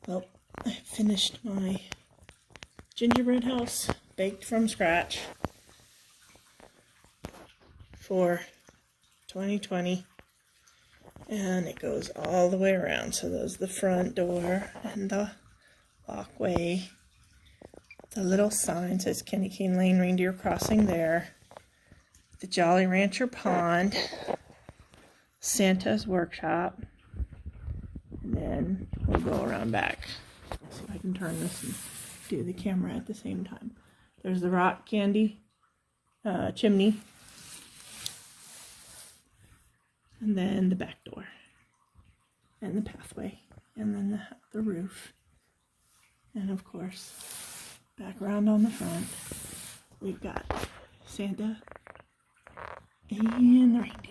Well, I finished my gingerbread house, baked from scratch for 2020, and it goes all the way around. So there's the front door and the walkway. The little sign says Candy Cane Lane Reindeer Crossing there. The Jolly Rancher Pond. Santa's Workshop. And then we'll go around back. Let's see if I can turn this and do the camera at the same time. There's the rock candy chimney. And then the back door. And the pathway. And then the roof. And of course, back around on the front, we've got Santa and the reindeer.